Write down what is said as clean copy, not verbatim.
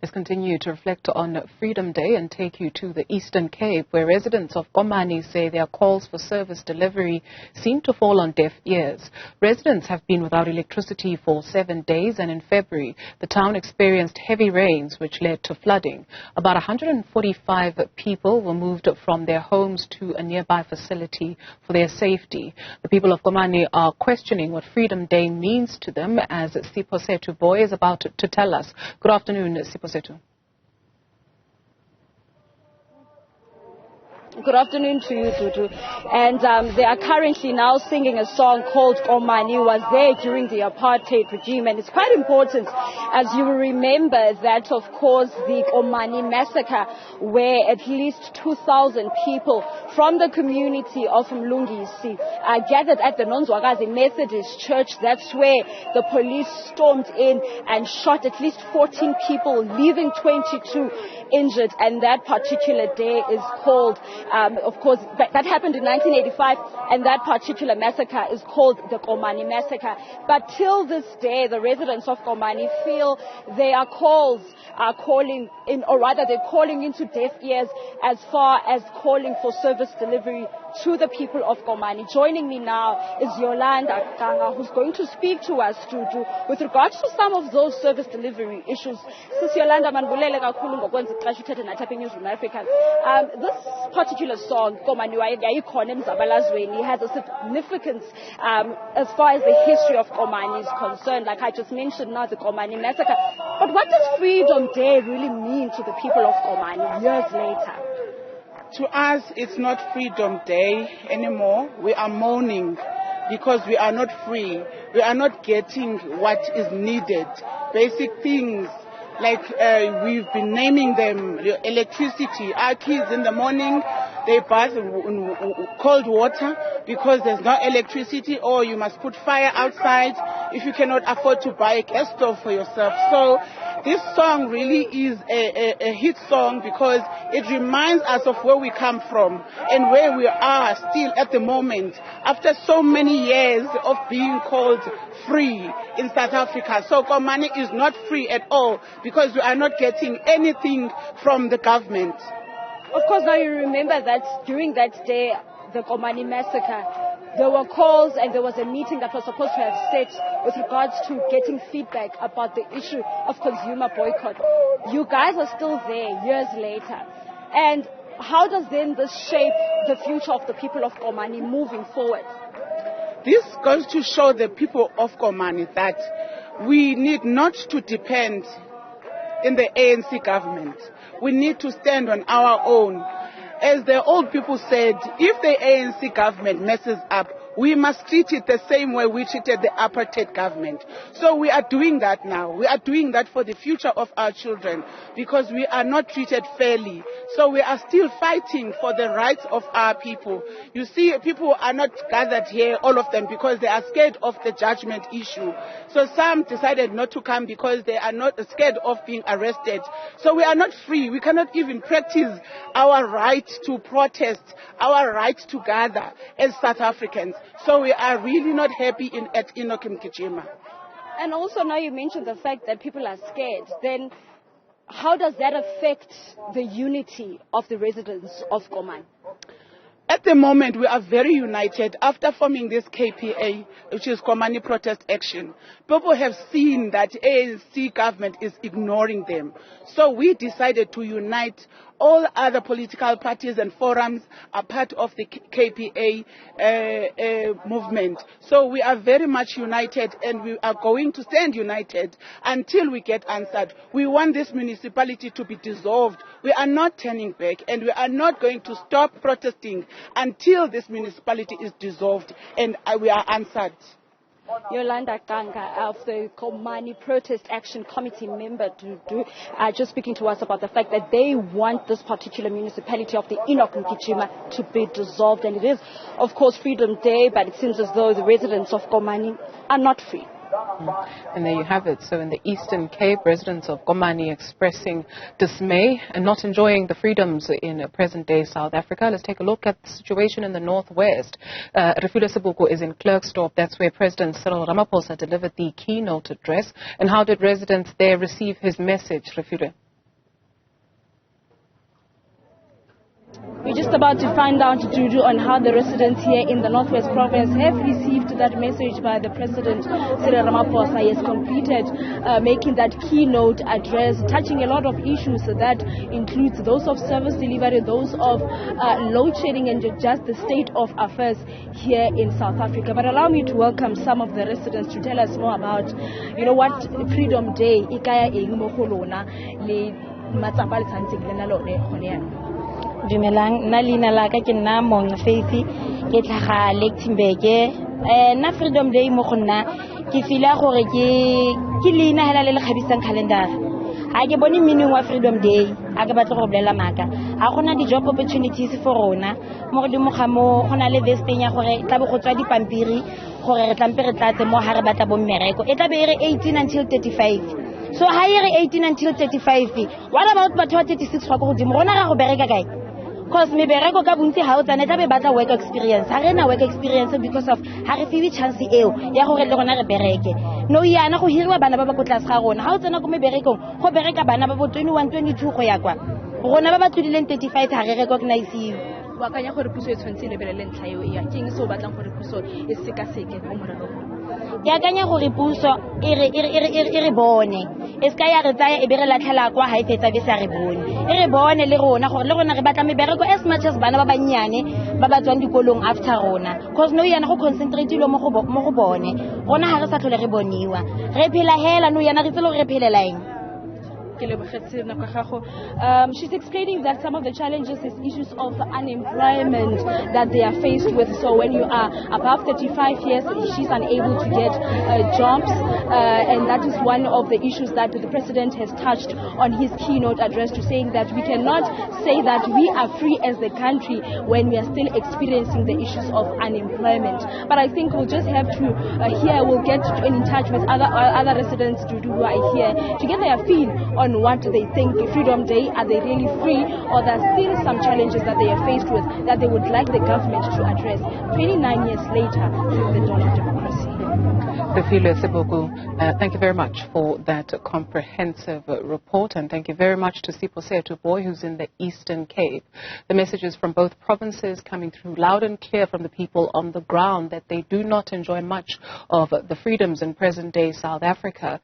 Let's continue to reflect on Freedom Day and take you to the Eastern Cape, where residents of Komani say their calls for service delivery seem to fall on deaf ears. Residents have been without electricity for 7 days, and in February, the town experienced heavy rains which led to flooding. About 145 people were moved from their homes to a nearby facility for their safety. The people of Komani are questioning what Freedom Day means to them, as Siphosethu Booi is about to tell us. Good afternoon, Siphosethu. Good afternoon to you, Dudu. And they are currently now singing a song called Komani. Was there during the apartheid regime, and it's quite important, as you will remember, that of course the Komani massacre, where at least 2,000 people from the community of Mlungisi gathered at the Nonzwakazi Methodist Church. That's where the police stormed in and shot at least 14 people, leaving 22 injured. And that particular day is called, of course, that happened in 1985, and that particular massacre is called the Komani massacre. But till this day, the residents of Komani feel their calls are calling in, or rather they're calling into deaf ears as far as calling for service delivery to the people of Komani. Joining me now is Yolanda Kanga, who's going to speak to us with regards to some of those service delivery issues. Sis Yolanda, manibulele kakhulu ngokwenza ixesha uthethe nathi apha eNewzroom Afrika. This particular song, Komani yayikhona emzabalazweni, has a significance as far as the history of Komani is concerned. Like I just mentioned now, the Komani massacre. But what does Freedom Day really mean to the people of Komani years later? To us, it's not Freedom Day anymore. We are mourning because we are not free. We are not getting what is needed. Basic things like we've been naming them, electricity. Our kids in the morning, they bath in cold water because there's no electricity, or you must put fire outside if you cannot afford to buy a gas stove for yourself. So this song really is a hit song because it reminds us of where we come from and where we are still at the moment after so many years of being called free in South Africa. So Komani is not free at all because we are not getting anything from the government. Of course, now you remember that during that day, the Komani massacre, there were calls and there was a meeting that was supposed to have set with regards to getting feedback about the issue of consumer boycott. You guys are still there years later. And how does then this shape the future of the people of Komani moving forward? This goes to show the people of Komani that we need not to depend in the ANC government. We need to stand on our own. As the old people said, if the ANC government messes up, we must treat it the same way we treated the apartheid government. So we are doing that now. We are doing that for the future of our children because we are not treated fairly. So we are still fighting for the rights of our people. You see, people are not gathered here, all of them, because they are scared of the judgment issue. So some decided not to come because they are not scared of being arrested. So we are not free. We cannot even practice our right to protest, our right to gather as South Africans. So we are really not happy at Mkhichima. And also now you mentioned the fact that people are scared. Then how does that affect the unity of the residents of Komani? At the moment, we are very united. After forming this KPA, which is Komani Protest Action, people have seen that ANC government is ignoring them. So we decided to unite. All other political parties and forums are part of the KPA movement. So we are very much united, and we are going to stand united until we get answered. We want this municipality to be dissolved. We are not turning back, and we are not going to stop protesting until this municipality is dissolved and we are answered. Yolanda Kanga of the Komani Protest Action Committee member just speaking to us about the fact that they want this particular municipality of the Mkhichima to be dissolved. And it is, of course, Freedom Day, but it seems as though the residents of Komani are not free. And there you have it. So in the Eastern Cape, residents of Komani expressing dismay and not enjoying the freedoms in present-day South Africa. Let's take a look at the situation in the northwest. Refiloe Seboko is in Klerksdorp. That's where President Cyril Ramaphosa delivered the keynote address. And how did residents there receive his message, Refiloe? We're just about to find out, Juju, on how the residents here in the Northwest Province have received that message by the President, Cyril Ramaphosa. He has completed making that keynote address, touching a lot of issues that includes those of service delivery, those of load shedding, and just the state of affairs here in South Africa. But allow me to welcome some of the residents to tell us more about, what Freedom Day ikaya eng mo go lona le matsapa le tsantseng le na lone gone yana. Dumelang, nna leina la ka ke nna mong Faith ke tlhaga Klerksdorp. Na Freedom Day mo go nna ke fila gore ke leina hela le khabisang calendar. Ha ke bone meaning wa Freedom Day, a ke batla go bolela maka. Ha gona di job opportunities for rona. Mo godimo ga mo gona le vesting ya gore tla be go tswa dipampiri gore re tlampe re tlatse mo ha re batla bo mmereko. E tla be re 18 until 35. So ha re 18 until 35. What about batho ba 36 go godimo? Rona ga go bereka kae? Because mebereko ka bontsi ha o tsane tla be batla work experience. Ha re na work experience because of ha re fiwe chance eo ya gore le rona re bereke. No yana go hiriwa bana ba ba go tlase ga rona. Ha o tsena go meberekong go bereka bana ba bo 21 22 go ya kwa. Rona ba ba tlodileng 35 ha re recognize you. Wa kanya gore puso e tshwantse le belele ntlha eo ya ke eng se o batlang gore puso e seka seke go morero. Ke akanya gore puso e re bone. E ska ya re tsaya e be re latlhela kwa ha e fetsa be sa re bone. E re bone le rona gore le rona re batla mebereko as much as bana ba bannyane ba ba tswang dikolong after rona. Because no yana go concentrate lo mo go bone. Rona ha re sa tlhole re boniwa. Re phela hela no yana re tselo re phelela eng. She's explaining that some of the challenges is issues of unemployment that they are faced with. So when you are above 35 years, she's unable to get jobs. And that is one of the issues that the president has touched on his keynote address, to saying that we cannot say that we are free as the country when we are still experiencing the issues of unemployment. But I think we'll just have to we'll get in touch with other residents who are here to get their feel on what they think Freedom Day. Are they really free, or there are still some challenges that they are faced with that they would like the government to address 29 years later since the dawn of democracy? Refiloe, Seboko, thank you very much for that comprehensive report, and thank you very much to Siphosethu, Booi, who's in the Eastern Cape. The messages from both provinces coming through loud and clear from the people on the ground that they do not enjoy much of the freedoms in present-day South Africa.